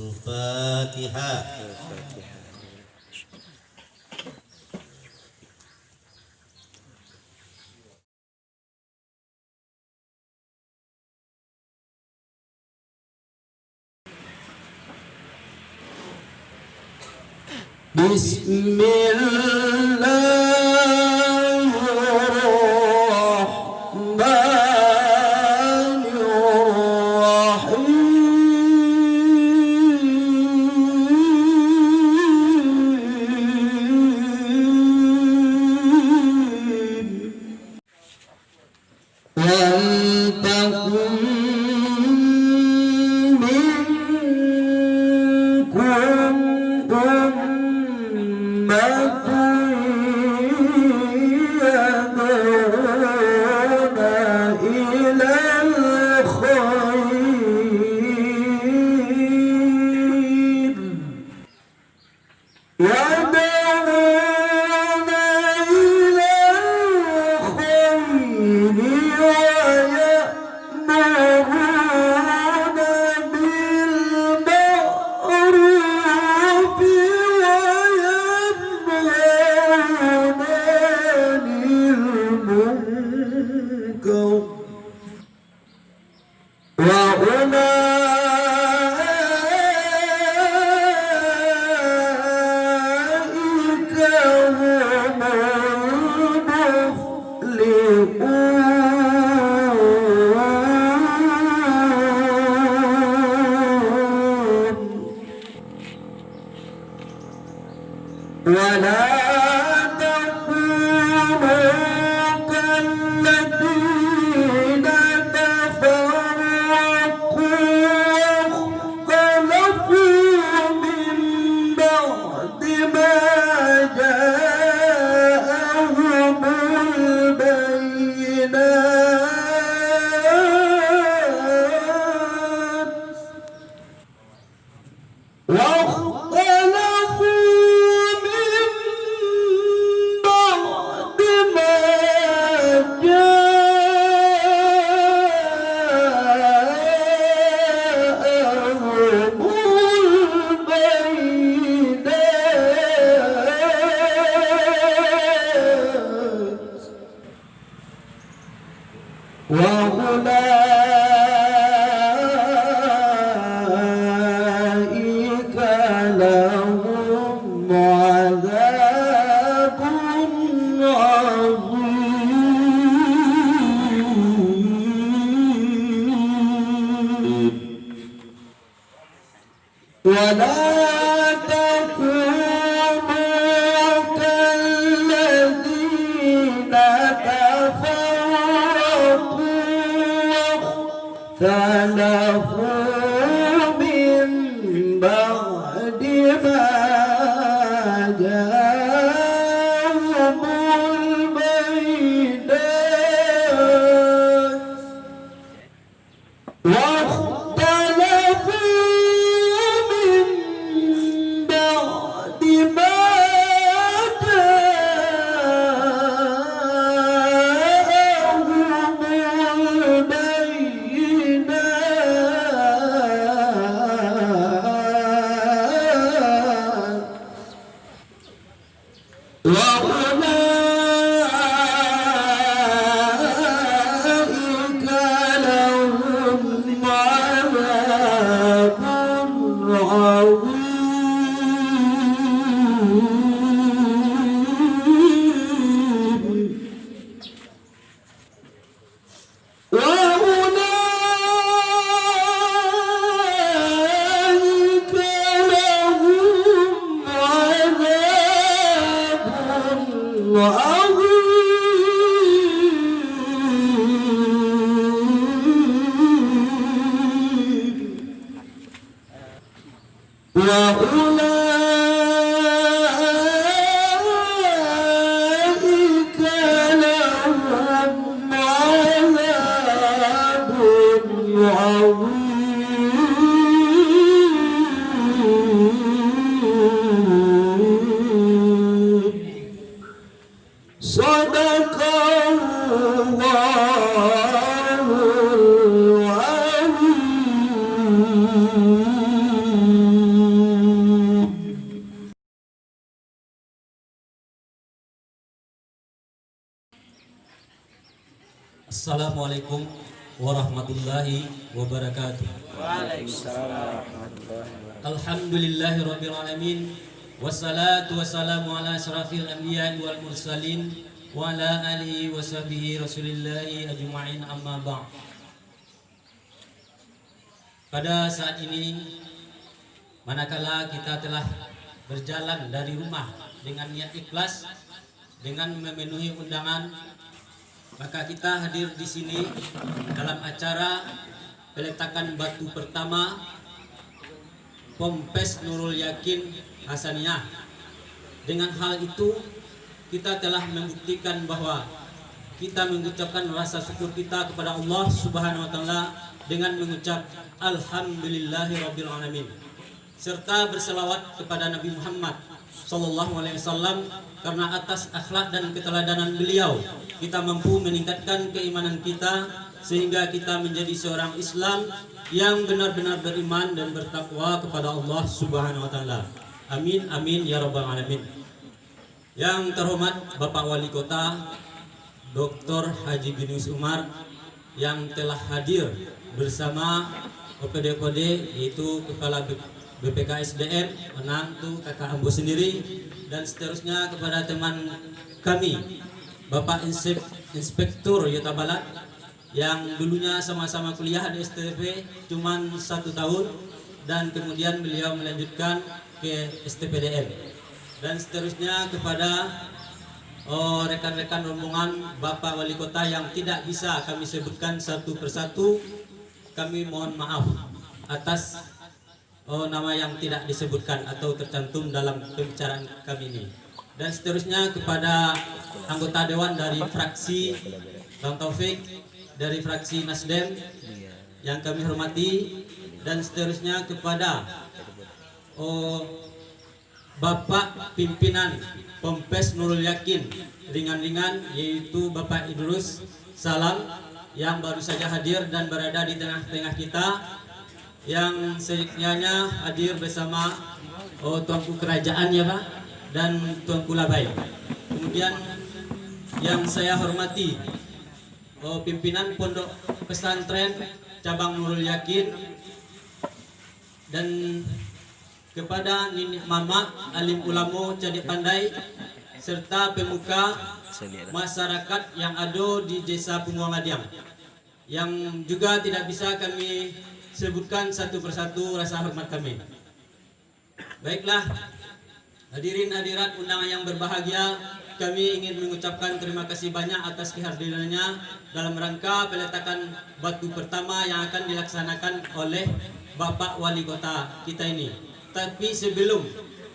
Al-Fatihah. Assalamualaikum warahmatullahi wabarakatuh. Waalaikumsalam warahmatullahi wabarakatuh. Alhamdulillahirabbil alamin. Wassalatu wassalamu ala asyrafil anbiya'i wal mursalin wa ala alihi wa sahbihi rasulillahi ajma'in, amma ba'd. Pada saat ini, manakala kita telah berjalan dari rumah dengan niat ikhlas, dengan memenuhi undangan, maka kita hadir di sini dalam acara peletakan batu pertama Pompes Nurul Yakin Hasaniyah. Dengan hal itu kita telah membuktikan bahwa kita mengucapkan rasa syukur kita kepada Allah Subhanahu wa taala dengan mengucap alhamdulillahirabbil alamin, serta berselawat kepada Nabi Muhammad sallallahu alaihi wasallam, karena atas akhlak dan keteladanan beliau kita mampu meningkatkan keimanan kita sehingga kita menjadi seorang Islam yang benar-benar beriman dan bertakwa kepada Allah Subhanahu wa taala. Amin amin ya rabbal alamin. Yang terhormat Bapak Wali Kota Dr. Haji Binus Umar yang telah hadir bersama OPD-OPD, yaitu Kepala BPKSDM, menantu kakak Ambo sendiri, dan seterusnya kepada teman kami Bapak Inspektur Yota Balat yang dulunya sama-sama kuliah di STP cuman 1 tahun, dan kemudian beliau melanjutkan ke STPDN, dan seterusnya kepada rekan-rekan rombongan Bapak Wali Kota yang tidak bisa kami sebutkan satu persatu. Kami mohon maaf atas nama yang tidak disebutkan atau tercantum dalam pembicaraan kami ini. Dan seterusnya kepada anggota dewan dari fraksi Bang Taufik, dari fraksi Nasdem yang kami hormati, dan seterusnya kepada Bapak pimpinan Pompes Nurul Yakin ringan-ringan, yaitu Bapak Idrus Salam yang baru saja hadir dan berada di tengah-tengah kita, yang seyogyanya hadir bersama Tuanku Kerajaan ya Pak, dan Tuanku Labai. Kemudian yang saya hormati pimpinan Pondok Pesantren Cabang Nurul Yakin, dan kepada Nini Mama alim ulama Cadi Pandai, serta pemuka masyarakat yang ada di Desa Pungwangadiam, yang juga tidak bisa kami sebutkan satu persatu rasa hormat kami. Baiklah, hadirin hadirat undangan yang berbahagia, kami ingin mengucapkan terima kasih banyak atas kehadirannya dalam rangka peletakan batu pertama yang akan dilaksanakan oleh Bapak Wali Kota kita ini. Tapi sebelum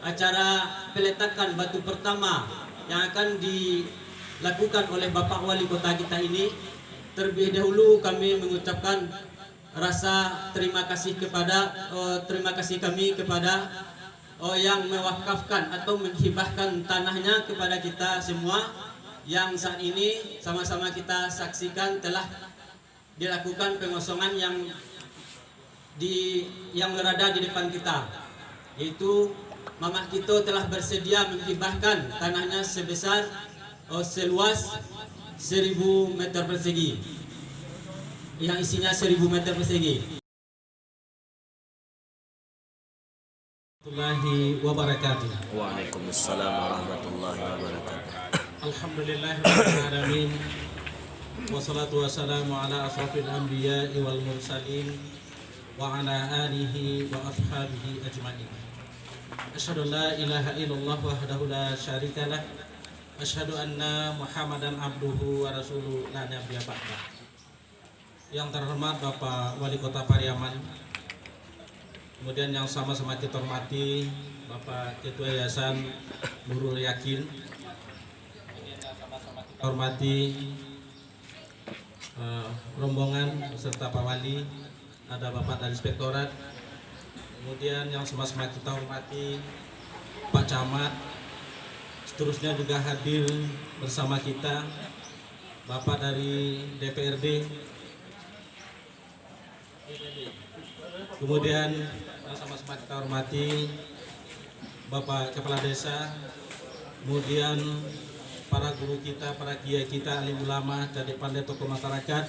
acara peletakan batu pertama yang akan dilakukan oleh Bapak Wali Kota kita ini, terlebih dahulu kami mengucapkan rasa terima kasih kami kepada yang mewakafkan atau menghibahkan tanahnya kepada kita semua, yang saat ini sama-sama kita saksikan telah dilakukan pengosongan yang berada di depan kita, yaitu Mama kita telah bersedia menghibahkan tanahnya sebesar seluas 1000 meter persegi, yang isinya 1000 meter persegi. Warahmatullahi wabarakatuh. Waalaikumsalam warahmatullahi wabarakatuh. Alhamdulillahirabbil alamin. Wassalatu wassalamu ala asrafil anbiya'i wal mursalin wa ala alihi wa ashabihi ajma'in. Asyhadu an la ilaha illallah wahdahu la syarikalah, asyhadu anna Muhammadan abduhu wa rasuluhu la nabiyya ba'dah. Yang terhormat Bapak Wali Kota Pariaman, kemudian yang sama-sama kita hormati Bapak Ketua Yayasan Nurul Yakin, hormati rombongan beserta Pak Wali, ada Bapak dari Inspektorat, kemudian yang sama-sama kita hormati Pak Camat, seterusnya juga hadir bersama kita Bapak dari DPRD, kemudian yang sama-sama kita hormati Bapak Kepala Desa, kemudian para guru kita, para kiai kita, alim ulama, dan pandai tokoh masyarakat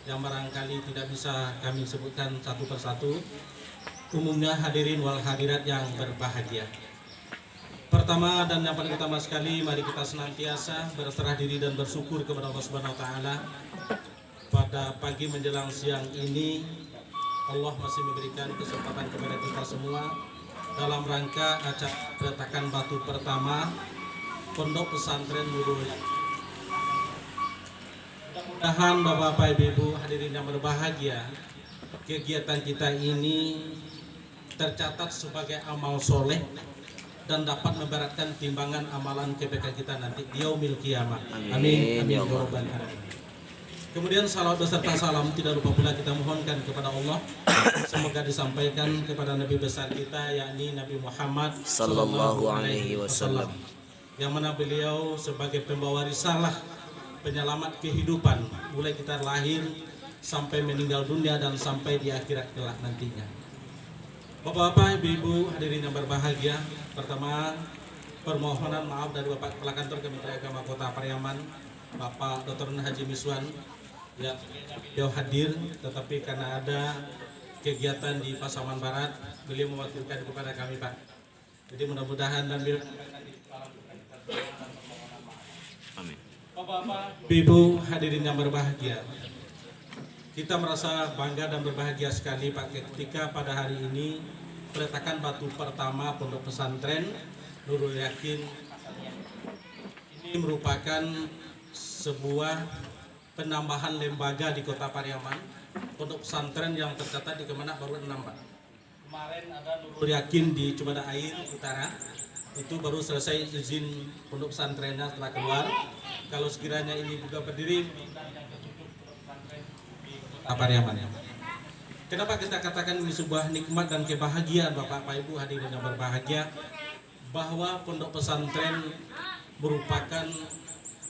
yang barangkali tidak bisa kami sebutkan satu persatu. Umumnya hadirin wal hadirat yang berbahagia. Pertama dan yang paling utama sekali, mari kita senantiasa berserah diri dan bersyukur kepada Allah Subhanahu wa taala. Pada pagi menjelang siang ini, Allah masih memberikan kesempatan kepada kita semua dalam rangka acara peletakan batu pertama Pondok Pesantren Nurul Yakin. Mudah-mudahan Bapak Ibu hadirin yang berbahagia, kegiatan kita ini tercatat sebagai amal soleh dan dapat memberatkan timbangan amalan KPK kita nanti di yaumil qiyamah. Amin. Amin. Kemudian salawat beserta salam tidak lupa pula kita mohonkan kepada Allah, semoga disampaikan kepada Nabi besar kita, yakni Nabi Muhammad Sallallahu Alaihi Wasallam, yang mana beliau sebagai pembawa risalah penyelamat kehidupan mulai kita lahir sampai meninggal dunia dan sampai di akhirat kelak nantinya. Bapak-bapak, ibu-ibu hadirin yang berbahagia, pertama permohonan maaf dari Bapak Kepala Kantor Kementerian Agama Kota Pariaman, Bapak Dr. Haji Miswan, yang beliau hadir, tetapi karena ada kegiatan di Pasaman Barat, beliau mewakilkan kepada kami, Pak. Jadi mudah-mudahan dan beliau. Amin. Bapak-bapak, ibu hadirin yang berbahagia, kita merasa bangga dan berbahagia sekali, Pak, ketika pada hari ini peletakan batu pertama Pondok Pesantren Nurul Yakin ini merupakan sebuah penambahan lembaga di Kota Pariaman. Pondok pesantren yang tercatat di Kemenak baru 6, Pak. Kemarin ada Nurul Yakin di Cibada Air Utara, itu baru selesai izin pondok pesantrennya setelah keluar. Kalau sekiranya ini juga berdiri Pariaman. Kenapa kita katakan ini sebuah nikmat dan kebahagiaan Bapak Ibu hadirin yang berbahagia, bahwa pondok pesantren merupakan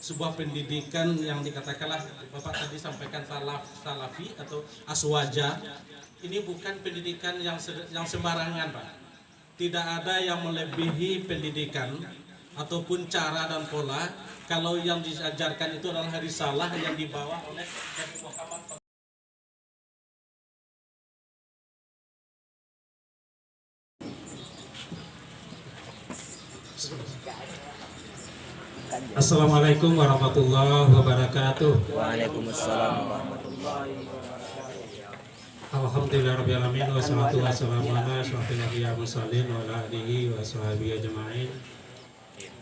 sebuah pendidikan yang dikatakanlah Bapak tadi sampaikan salafi atau aswaja. Ini bukan pendidikan yang sembarangan, Pak. Tidak ada yang melebihi pendidikan ataupun cara dan pola kalau yang diajarkan itu adalah risalah yang dibawa oleh Nabi Muhammad. Assalamualaikum warahmatullahi wabarakatuh. Waalaikumsalam warahmatullahi wabarakatuh. Alhamdulillahirabbil alamin wassalatu wassalamu ala asyrofil anbiya'i mursalin wa ala alihi wa sahbihi ajma'in.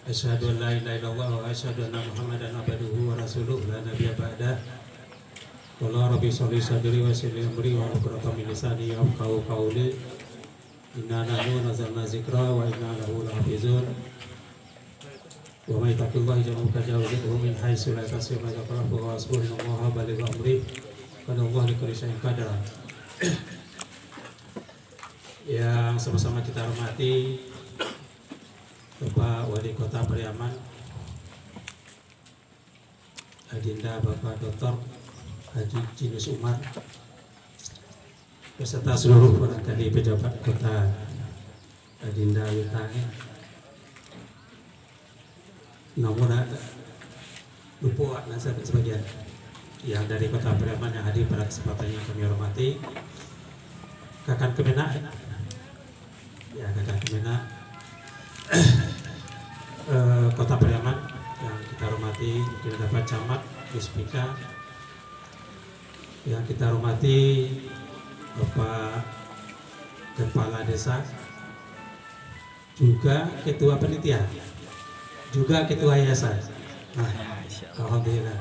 Asyhadu an la ilaha illallah wa asyhadu anna Muhammadan abduhu wa rasuluh la nabiyya ba'dah. Qala rabbi sholli sadri wa yassir li amri wa hlul 'uqdatam min lisani yafqahu qawli. Inna nahnu nazzalna dzikra wa inna lahu lahafizun. Wa may taqillaha yaj'al lahu min haitsu la yahtasib wa yaqrahu wa hasbunallaha baligh amri wa huwa likulli syai'in qadir. Yang sama-sama kita hormati Bapak Wali Kota Pariaman, Adinda Bapak Dr. Haji Jinus Umar, beserta seluruh barangkali pejabat kota, Adinda Yutani, namun lupa sebagian yang dari Kota Pariaman yang hadir pada kesempatan yang kami hormati, Kakan Kemenak, ya Kakan Kemenak, Kota Pariaman yang kita hormati, mungkin dapat camat, Puspika, yang kita hormati Bapak Kepala Desa, juga Ketua Panitia, juga Ketua Yayasan. Nah, alhamdulillah,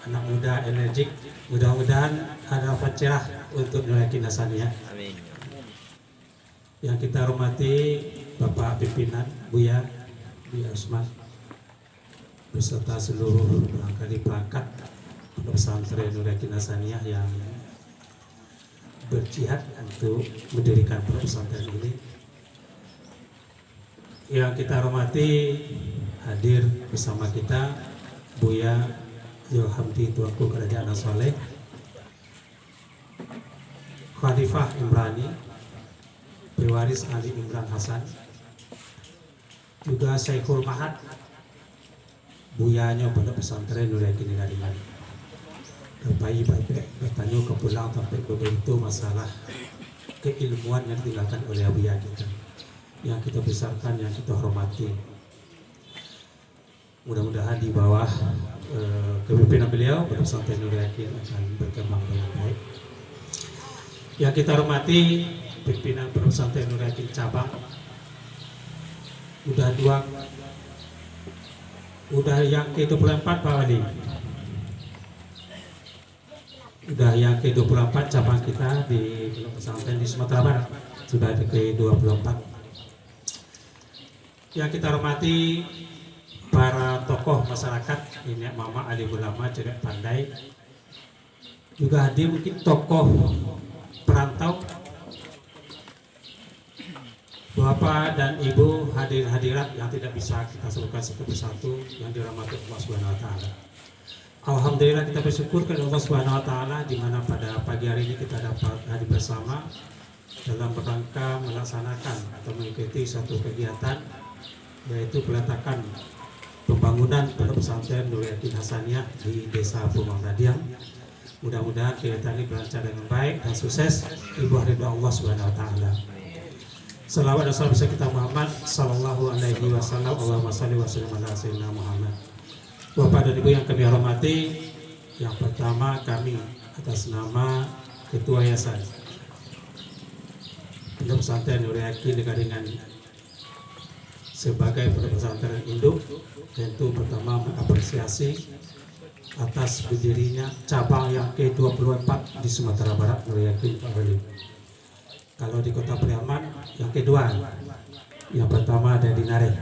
anak muda energik, mudah-mudahan ada harapan cerah untuk Nurul Yakin Hasaniyah. Amin. Yang kita hormati Bapak Pimpinan Buya Usman beserta seluruh barangkali perangkat Pondok Pesantren Nurul Yakin Hasaniyah yang berjihad untuk mendirikan pondok pesantren ini. Yang kita hormati hadir bersama kita Buya Zulhamdi Tuanku Kerajaan Soleh, Khalifah Imrani, pewaris Ali Imran Hasan, juga Syekhul Mahad buyanya pondok pesantren Nur Yakin Garingan. Bayi bertanya ke pulang sampai begitu masalah keilmuan yang ditinggalkan oleh abuya kita, yang kita besarkan, yang kita hormati. Mudah-mudahan di bawah kepemimpinan beliau pondok pesantren Nur Yakin akan berkembang dengan baik. Yang kita hormati pimpinan pondok pesantren Nur Yakin cabang, udah yang ke-24 Pak Wali. Udah yang ke-24 cabang kita di pondok pesantren di Sumatera Barat, sudah ada ke-24. Yang kita hormati para tokoh masyarakat, ini Mama Ali Ulama Cedek Pandai, juga hadir mungkin tokoh perantau, Bapak dan Ibu hadirat yang tidak bisa kita sebutkan satu persatu yang dirahmati Allah Subhanahu wa taala. Alhamdulillah kita bersyukur kepada Allah Subhanahu wa taala di mana pada pagi hari ini kita dapat hadir bersama dalam rangka melaksanakan atau mengikuti suatu kegiatan, yaitu peletakan pembangunan pondok pesantren Nur Yakin Hasaniyah di Desa Pumang Radiang. Mudah-mudahan kegiatan ini berlancar dengan baik dan sukses di bawah ridha Allah Subhanahu wa taala. Salawat dan salam kita Muhammad sallallahu alaihi wasallam. Allahumma shalli wa sallim ala sayyidina Muhammad. Bapak dan Ibu yang kami hormati, yang pertama kami atas nama Ketua Yayasan Pondok Pesantren Nur Yakin Garingan sebagai pondok pesantren induk, tentu pertama mengapresiasi atas berdirinya cabang yang ke-24 di Sumatera Barat Nur Yakin Pak Wali. Kalau di Kota Priaman yang kedua, yang pertama ada di Nareh,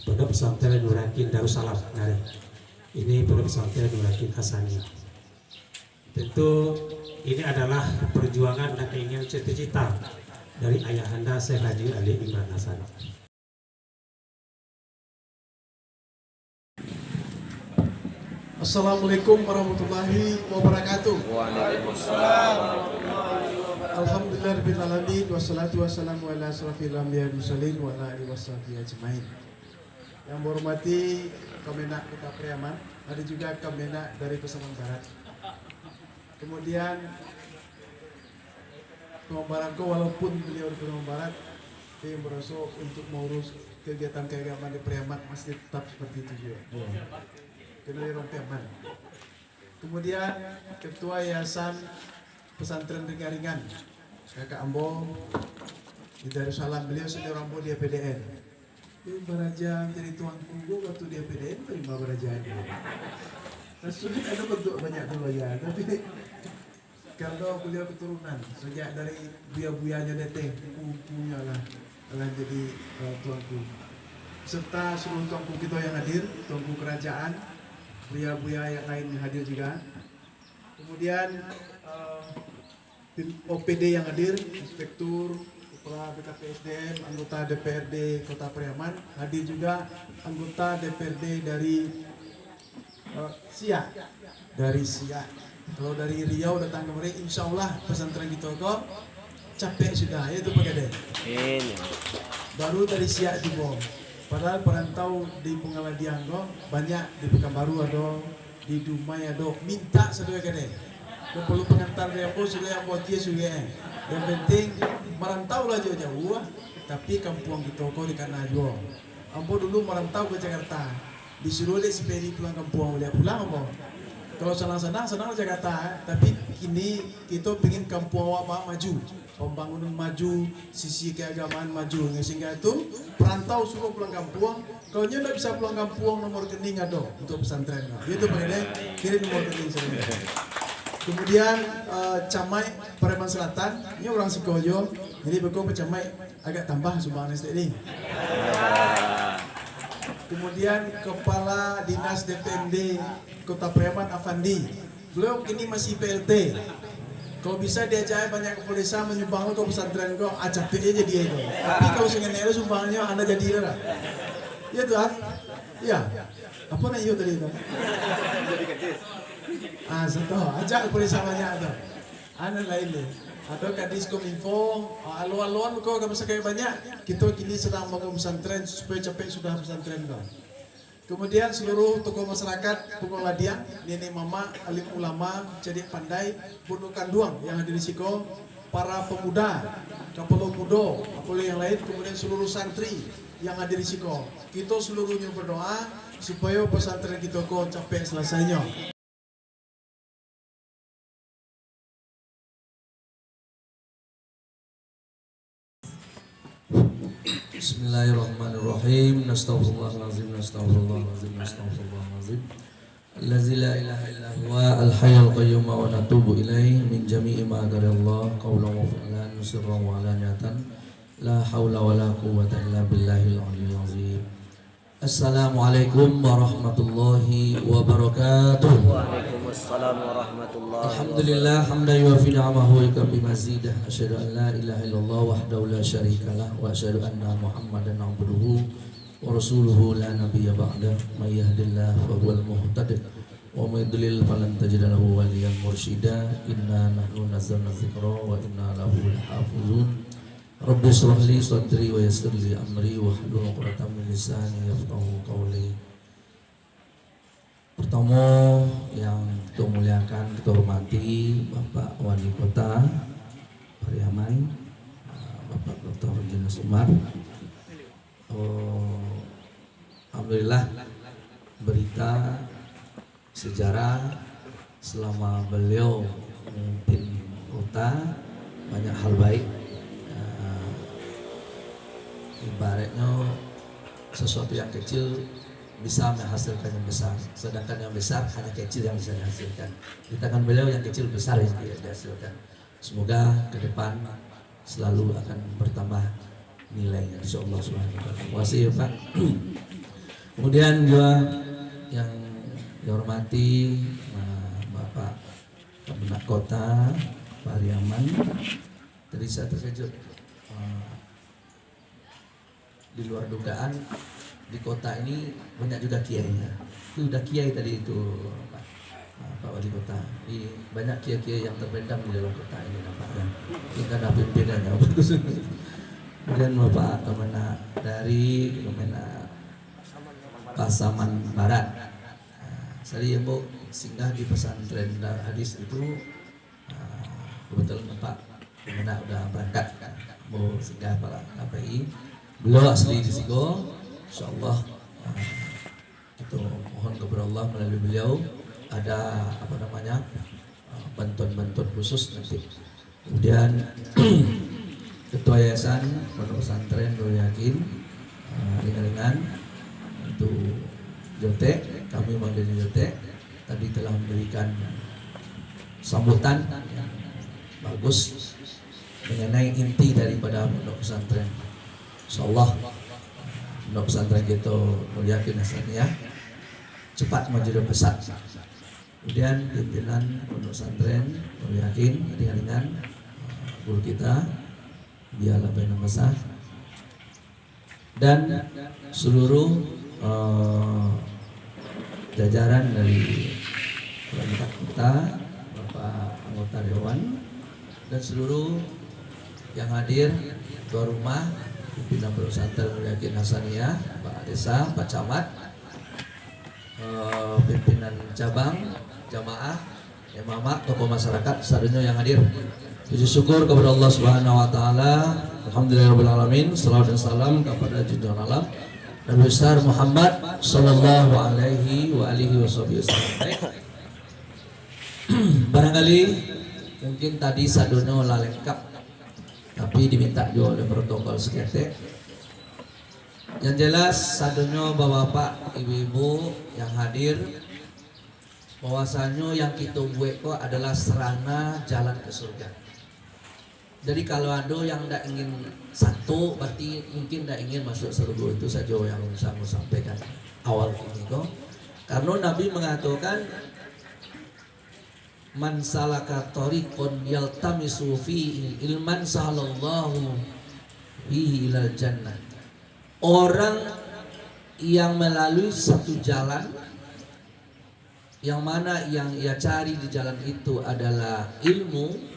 Pondok Pesantren Nur Yakin Darussalam Nareh. Ini Pondok Pesantren Nur Yakin Hasaniyah. Tentu ini adalah perjuangan dan keinginan cita-cita dari ayahanda Syekh Haji Ali Imran Hasan. Assalamualaikum warahmatullahi wabarakatuh. Waalaikumsalam. Alhamdulillahirabbil alamin wassalatu wassalamu ala asrofil anbiya'i wal mursalin wa ala alihi washabihi ajmain. Yang menghormati Kemenak Kota Priaman, ada juga Kemenak dari Pasaman Barat. Kemudian Pasaman Barat walaupun beliau di Pasaman Barat, dia merosok untuk mengurus kegiatan keagamaan di Priaman masih tetap seperti itu juga. Dari orang Priaman. Kemudian Ketua Yayasan Pesantren Ringan-Ringan Kakak Ambo di Darussalam, beliau sendiri Ambo di PDN. Dia berajaan jadi tuan guru waktu di PDN terima berajaan. Nah, sulit ada bentuk banyak dulu ya, tapi karena beliau keturunan sejak dari buya-buyanya deteng, kukunya lah jadi tuanku. Serta seluruh tuanku kita yang hadir, tuanku kerajaan, buya-buya yang lain yang hadir juga. Kemudian OPD yang hadir, Inspektur, Kepala BKPSDM, anggota DPRD Kota Priaman, hadir juga anggota DPRD dari Siak. Dari Siak. Kalau dari Riau datang kemari, insya Allah pesantren kita kok capek sudah, ya itu Pak Gede. Baru dari Siak di Bom. Padahal perantau di Pengaladian kok banyak, di Pekanbaru ada, di Dumai ada, minta sedaya Gede. Perlu pengantar dia pun sudah yang buat dia sudah. Yang penting merantau lah jauh-jauh, tapi kampung kita kau di kana jauh. Ambo dulu merantau ke Jakarta, disuruh dia sepedi pulang kampung, dia pulang ambo. Kalau senang-senang senang Jakarta, tapi kini kita ingin kampung awak maju, pembangunan maju, sisi keagamaan maju, sehingga itu perantau suruh pulang kampung. Kalau dia tidak bisa pulang kampung, nomor rekening ada untuk pesantren. Itu pakai kirim nomor rekening saya. Kemudian Camai Priaman Selatan, ini orang Sikojo, jadi betul Camai agak tambah sumbangan SDN. Kemudian Kepala Dinas DPMD Kota Priaman Afandi, beliau kini masih PLT. Kalau bisa diajak banyak kepala desa menyumbang ke pesantren kok, ajak aja dia itu. Tapi kalau sengaja sumbangannya Anda jadi lah. Iya tuh, iya. Apa namanya tadi itu? Satu, ajak polisi banyak tu. Anak lain ni. Atau kadis kominfo, aluan-aluan kau kalau sekali banyak. Kita kini sedang bangun pesantren supaya capek sudah pesantren kau. Kemudian seluruh tokoh masyarakat Punggung Ladiang, nenek mama, alim ulama, cerdik pandai, Purno Kanduang yang hadir di siko, para pemuda, kapolo mudo, kapolo yang lain, kemudian seluruh santri yang hadir di siko. Kita seluruhnya berdoa supaya pesantren kita kok capek selesainya. Bismillahirrahmanirrahim. Nastaghfirullahalazim, nastaghfirullahalazim, nastaghfirullahalazim. Allazi la ilaha illa huwa al-hayyul qayyum wa natubu ilaihi min jami'i ma qadarallah qawlan wa fi'lan sirran wa alaniyatan. La haula wa la quwwata illa billahil aliyyil azim. Assalamualaikum warahmatullahi wabarakatuh. Waalaikumsalam warahmatullahi Alhamdulillah hamdan yuwafi ni'amahu wa yukafi mazidah. Asyhadu an la ilaha illallah wahdahu la syarikalah wa asyhadu anna Muhammadan abduhu wa rasuluhu la nabiyya ba'da. May yahdihillahu fahuwal muhtadi wa may yudlil falan tajida lahu waliyyan mursyida. Inna nahnu nazzalna dzikra wa inna lahu lahafizun. Rabbi shrah li sadri wa yassir li amri wahlul 'uqdatam min lisani yafqahu qawli. Pertama yang kita muliakan, kita hormati Bapak Wali Kota Pariaman, Bapak Dr. Junus Umar. Alhamdulillah, berita sejarah selama beliau memimpin kota banyak hal baik. Ibaratnya sesuatu yang kecil bisa menghasilkan yang besar, sedangkan yang besar hanya kecil yang bisa dihasilkan. Kita kan beliau yang kecil besar yang tidak dihasilkan. Semoga ke depan selalu akan bertambah nilainya, insyaallah subhanahu wa ta'ala. Terima kasih ya Pak. Kemudian juga yang dihormati Bapak Pemerintah Kota Pariaman. Tadi saya terkejut, di luar dugaan di kota ini banyak juga kiainya. Itu udah kiai tadi itu Pak Wali Kota. Banyak kiai-kiai yang terpendam di dalam kota ini nampaknya. Ini karena pimpinannya. Kemudian Bapak Kemenak dari Kemenak Pasaman Barat. Saya Bu singgah di pesantren Dar Hadis itu, kebetulan Pak Kemenak udah berangkat, mau singgah Pak KPI. Beliau asli di Sigo, insyaallah kita mohon kepada Allah melalui beliau ada bantuan-bantuan khusus nanti. Kemudian Ketua Yayasan Pondok Pesantren Nurul Yakin ringan-ringan itu Jotek, kami manggilnya Jotek, tadi telah memberikan sambutan yang bagus mengenai inti daripada Pondok Pesantren. Insyaallah Pondok Pesantren kita Nurul Yakin Hasaniyah cepat maju dan besar. Kemudian pimpinan Pondok Pesantren Nurul Yakin ringan-ringan, guru kita biarlah benar besar, dan seluruh jajaran dari pemerintah kota, Bapak anggota dewan, dan seluruh yang hadir, tuan rumah, pimpinan pesantren Nurul Yakin Hasaniyah, Pak Desa, Pak Camat, pimpinan cabang, jamaah, imamah, tokoh masyarakat, sadunya yang hadir. Puji syukur kepada Allah Subhanahu wa taala. Alhamdulillahirabbil alamin. Salawat dan salam kepada junjungan alam Nabi besar Muhammad sallallahu alaihi wa alihi wasallam. Barangkali mungkin tadi sadono la lengkap, tapi diminta juga oleh protokol seketek. Yang jelas sadono bapak-bapak, ibu-ibu yang hadir, bahwasanya yang kita buat kok adalah serana jalan ke surga. Jadi kalau ada yang tidak ingin satu, berarti mungkin tidak ingin masuk surga. Itu saja yang saya mau sampaikan awal ini kok. Karena Nabi mengatakan, man salaka tariqan yaltamisu fihi ilman sahalallahu bihi ilal jannah. Orang yang melalui satu jalan, yang mana yang ia cari di jalan itu adalah ilmu,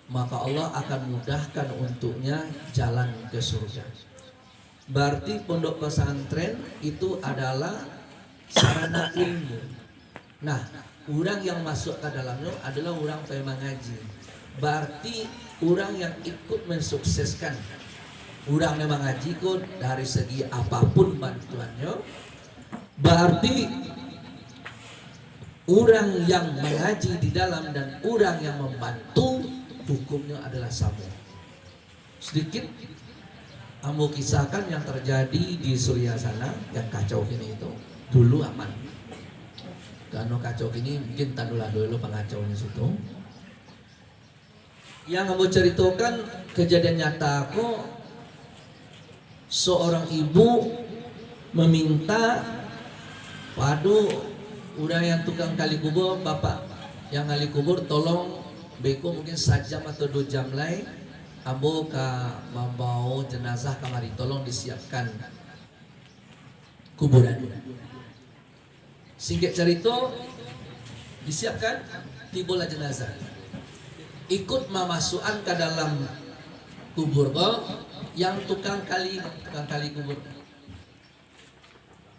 maka Allah akan mudahkan untuknya jalan ke surga. Berarti pondok pesantren itu adalah sarana ilmu. Nah, orang yang masuk ke dalamnya adalah orang yang mengaji. Berarti orang yang ikut mensukseskan orang yang mengaji kok dari segi apapun bantuannya. Berarti orang yang mengaji di dalam dan orang yang membantu hukumnya adalah sama. Sedikit ambo kisahkan yang terjadi di Suriah sana yang kacau ini itu. Dulu aman. Karena kacau ini mungkin tadulah dulu pengacaunya situ. Yang ambo ceritakan kejadian nyata aku, seorang ibu meminta waduh udah yang tukang kali kubur, bapak yang kali kubur tolong beko mungkin sajam atau 2 jam lain ambo ka membawa jenazah kamari, tolong disiapkan kuburan. Singkat cerita disiapkan, tibalah jenazah ikut memasukkan ke dalam kubur kok yang tukang kali kubur.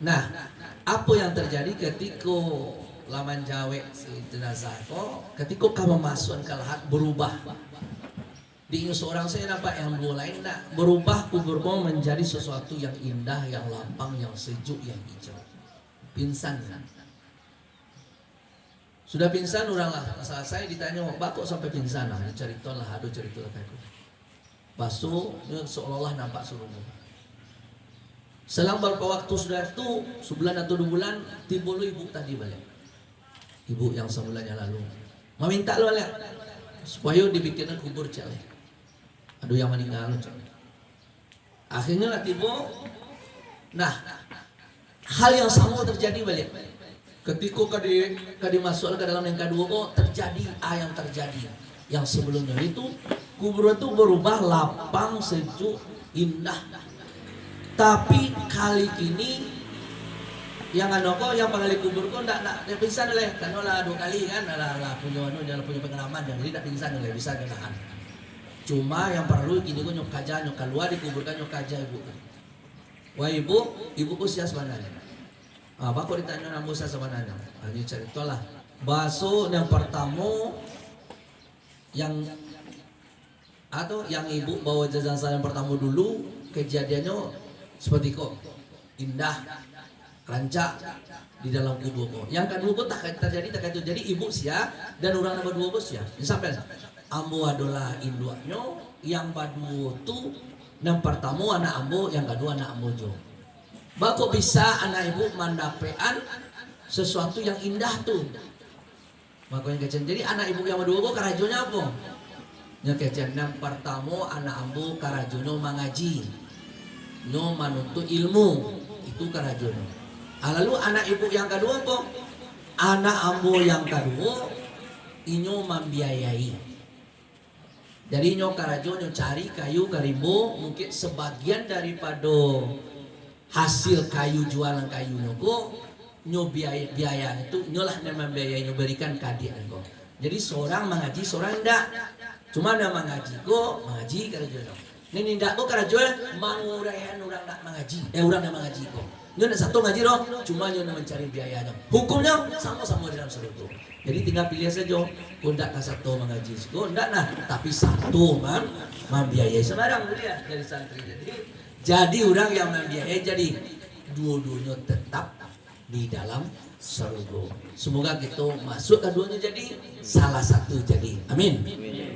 Nah, apa yang terjadi ketika laman jawe si jenazah kok ketika kamu masukkan ke lahat berubah. Di seorang saya nampak yang mulai berubah kubur kok menjadi sesuatu yang indah, yang lapang, yang sejuk, yang hijau. Pingsan kan? Sudah pingsan orang lah. Masalah saya ditanya, "Pak kok sampai pingsan?" Nah, cerita lah, aduh cerita lah kayak Basu seolah-olah nampak seluruh. Selang beberapa waktu sudah itu, sebulan atau 2 bulan, tiba lo ibu tadi balik. Ibu yang sebulan yang lalu meminta lo balik supaya dibikinkan kubur cale. Aduh yang meninggal cale. Akhirnya lah tiba. Nah, hal yang sama terjadi balik. Ketika kadi masuk ke dalam yang kedua kok terjadi yang terjadi. Yang sebelumnya itu kubur itu berubah lapang, sejuk, indah. Tapi kali ini yang yang pengali kubur kok ndak pingsan oleh karena lah 2 kali kan lah punya pengalaman yang tidak pingsan oleh bisa kenahan. Cuma yang perlu gini kok nyok kaja nyok keluar dikuburkan nyok kaja ibu. Wah ibu kok sia sebenarnya. Apa kok ditanya nama saya sebenarnya? Ini ceritalah. Baso yang pertama yang ibu bawa jenazah yang pertama dulu kejadiannya seperti kok indah rancak di dalam kubur kok. Yang kedua kok tak terjadi ibu sia dan orang nomor 2 bos ya. Sampai ambo adalah induaknya, yang kedua tu yang pertama anak ambo, yang kedua anak ambo jo. Kok bisa anak ibu mendapekan sesuatu yang indah tuh. Makanya kecen. Jadi anak ibu yang kedua kok karajonya apa? Yang kecen yang pertama anak ambo karajonya mengaji. No menuntut ilmu itu karajono. Lalu anak ibu yang kedua apa? Anak ambo yang kedua inyo membiayai. Jadi inyo karajono cari kayu karimbo, mungkin sebagian daripada hasil kayu jualan kayu nyoko nyo biaya itu nyolah yang membiayai, nyo berikan ke adik kok. Jadi seorang mengaji, seorang enggak. Cuma ada mengaji kok, mengaji karajono. Ini ndak kok karajono mangurayan orang ndak mengaji. Orang yang mengaji kok. Nyo ndak satu ngaji dong, cuma nyo mencari biayanya. Hukumnya sama-sama dalam seluruh. Jadi tinggal pilih saja. Kok ndak ka satu mengaji, kok ndak nah, tapi satu membiayai sembarang dia dari santri. Jadi orang yang membiayai jadi dua-duanya tetap di dalam surga. Semoga kita masuk keduanya jadi salah satu jadi. Amin.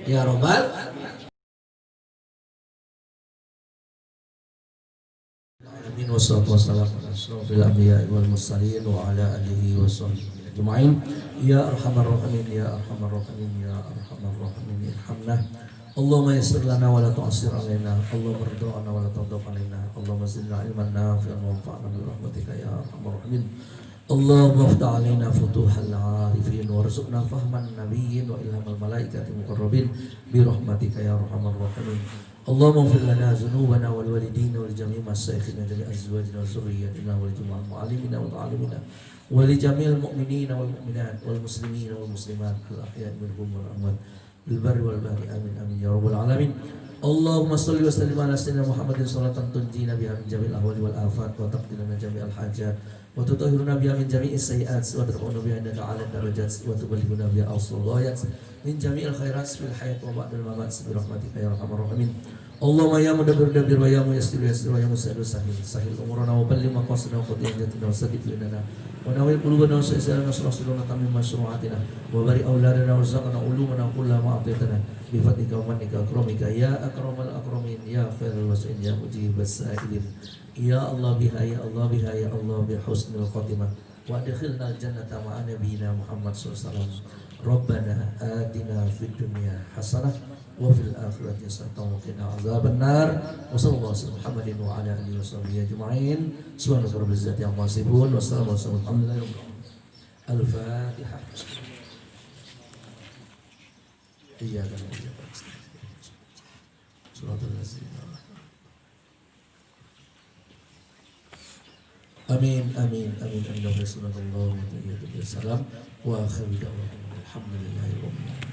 Ya Rabbal. Amin. Wassalatu wassalamu ala asyrofil anbiya'i wal mursalin wa ala alihi wa sahbihi ajma'in. Ya arhamar rahimin, ya arhamar rahimin, ya arhamar rahimin. Irhamna. Allahumma yassir lana wa la tu'assir alaina. Allahumma ridha'na wa la taghdab alaina. Allahumma zidna ilman nafi'an wa anfa'na bi rahmatika ya arhamar rahimin. Allahumma iftah alaina futuhal arifin warzuqna fahman nabiyyin wa ilhamal malaikati muqarrabin bi rahmatika ya arhamar rahimin. Allahumma ighfir lana dhunubana wal walidina wal jami' masyayikhina jami' azwajina wa dhurriyyatina wal jami'al mu'allimina wa ta'alimina wa li jami'il mu'minina wal mu'minat wal muslimina wal muslimat al ahya'i minhum wal amwat bil barri wal bahri amin amin ya rabbal alamin. Allahumma shalli wa sallim ala sayyidina Muhammadin salatan tunjina biha min jami'il ahwali wal afat wa taqdilana jami'al hajat وتطهرنا بها من جميع السيئات وترفعنا بها عندك على الدرجات وتبلغنا بها أوصى الغايات من جميع الخيرات في الحياة وبعد الممات برحمتك يا أرحم الراحمين. اللهم يا مدبر دبر ويا ميسر يسر ويا مسهل سهل سهل أمورنا وبلغ مقاصدنا وقضي حاجاتنا وسدد لنا ونوّر قلوبنا وسائرنا وصلنا تمام مشروعاتنا وبارك أولادنا وارزقنا علومنا كلها ما أعطيتنا بفضلك ومنك أكرمك يا أكرم الأكرمين يا خير الواسعين يا مجيب السائلين يا الله بها يا الله بها يا الله بحسن الخاتمة وأدخلنا الجنة مع نبينا محمد صلى الله عليه وسلم. ربنا آتنا في الدنيا حسنة وفي الآخرة حسنة وقنا عذاب النار وصلى الله على محمد وعلى آله وصحبه أجمعين سبحانك رب العزة عما يصفون والسلام على المرسلين الحمد لله رب العالمين. الفاتحة. إياك نعبد وإياك نستعين صراط الذين آمين آمين آمين آمين. Alhamdulillah wa sallam wa akhiru da'wana alhamdulillahi rabbil alamin.